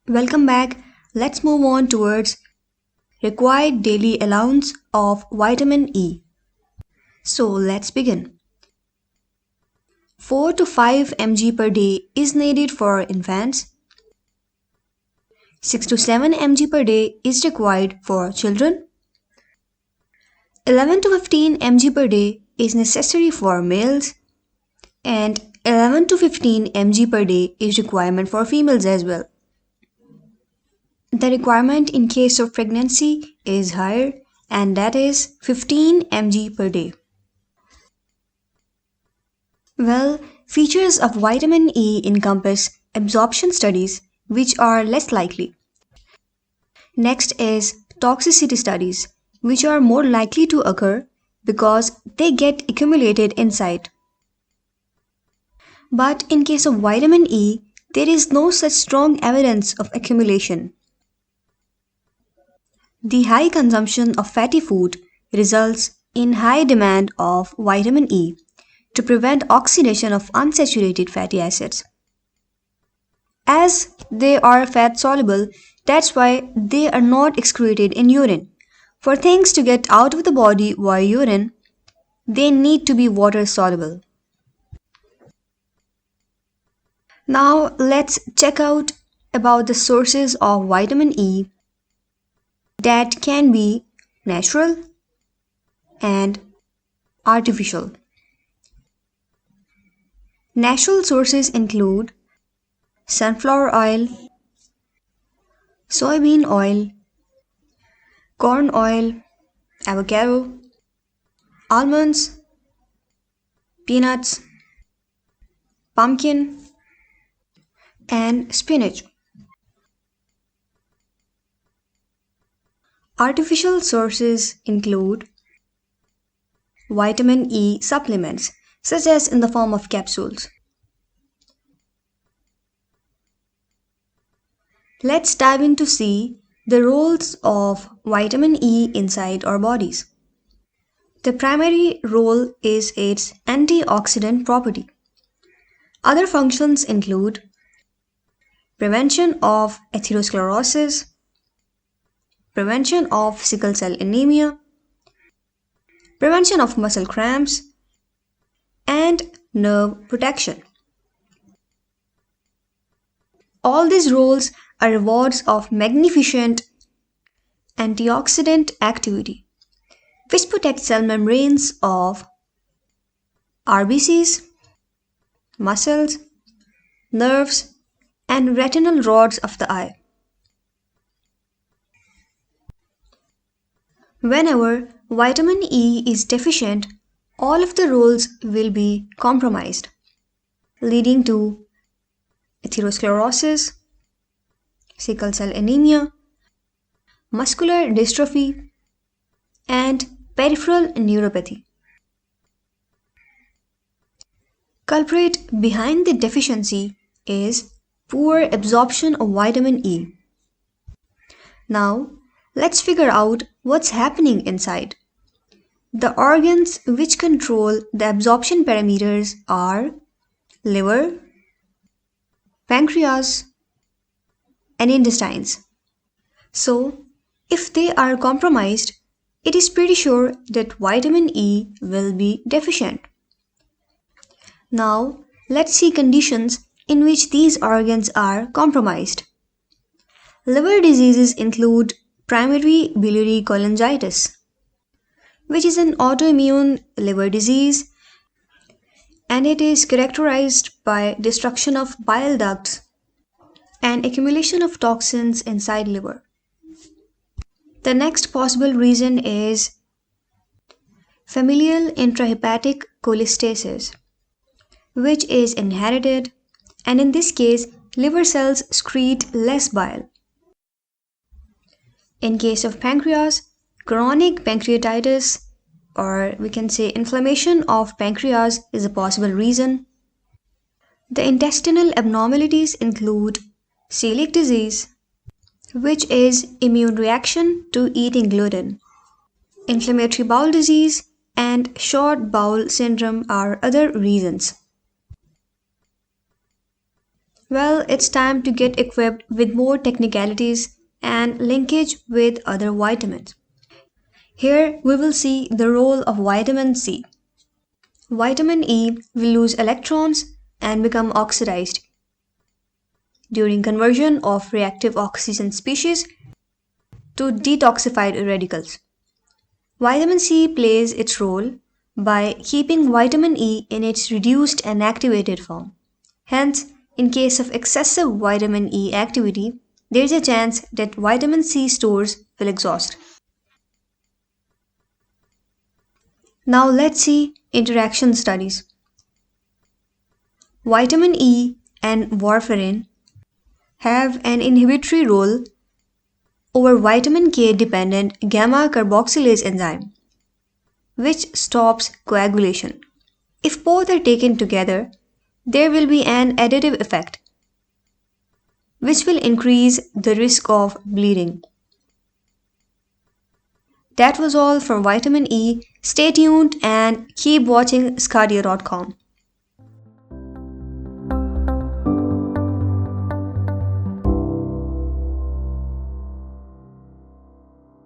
Welcome back. Let's move on towards required daily allowance of vitamin E. So let's begin. 4 to 5 mg per day is needed for infants. 6 to 7 mg per day is required for children. 11 to 15 mg per day is necessary for males. And 11 to 15 mg per day is requirement for females as well. The requirement in case of pregnancy is higher, and that is 15 mg per day. Well, features of vitamin E encompass absorption studies, which are less likely. Next is toxicity studies, which are more likely to occur because they get accumulated inside. But in case of vitamin E, there is no such strong evidence of accumulation. The high consumption of fatty food results in high demand of vitamin E to prevent oxidation of unsaturated fatty acids. As they are fat-soluble, that's why they are not excreted in urine. For things to get out of the body via urine, they need to be water-soluble. Now let's check out about the sources of vitamin E that can be natural and artificial. Natural sources include sunflower oil, soybean oil, corn oil, avocado, almonds, peanuts, pumpkin, and spinach. Artificial sources include vitamin E supplements, such as in the form of capsules. Let's dive in to see the roles of vitamin E inside our bodies. The primary role is its antioxidant property. Other functions include prevention of atherosclerosis, prevention of sickle cell anemia, prevention of muscle cramps, and nerve protection. All these roles are rewards of magnificent antioxidant activity, which protects cell membranes of RBCs, muscles, nerves, and retinal rods of the eye. Whenever vitamin E is deficient, all of the roles will be compromised, leading to atherosclerosis, sickle cell anemia, muscular dystrophy, and peripheral neuropathy. Culprit behind the deficiency is poor absorption of vitamin E. Now, let's figure out what's happening inside. The organs which control the absorption parameters are liver, pancreas, and intestines. So, if they are compromised, it is pretty sure that vitamin E will be deficient. Now, let's see conditions in which these organs are compromised. Liver diseases include primary biliary cholangitis, which is an autoimmune liver disease, and it is characterized by destruction of bile ducts and accumulation of toxins inside liver. The next possible reason is familial intrahepatic cholestasis, which is inherited, and in this case, liver cells excrete less bile. In case of pancreas, chronic pancreatitis, or we can say inflammation of pancreas, is a possible reason. The intestinal abnormalities include celiac disease, which is immune reaction to eating gluten. Inflammatory bowel disease and short bowel syndrome are other reasons. Well, it's time to get equipped with more technicalities and linkage with other vitamins. Here we will see the role of vitamin C. Vitamin E will lose electrons and become oxidized during conversion of reactive oxygen species to detoxified radicals. Vitamin C plays its role by keeping vitamin E in its reduced and activated form. Hence, in case of excessive vitamin E activity, there is a chance that vitamin C stores will exhaust. Now let's see interaction studies. Vitamin E and warfarin have an inhibitory role over vitamin K dependent gamma carboxylase enzyme, which stops coagulation. If both are taken together, there will be an additive effect, which will increase the risk of bleeding. That was all for vitamin E. Stay tuned and keep watching sqadia.com.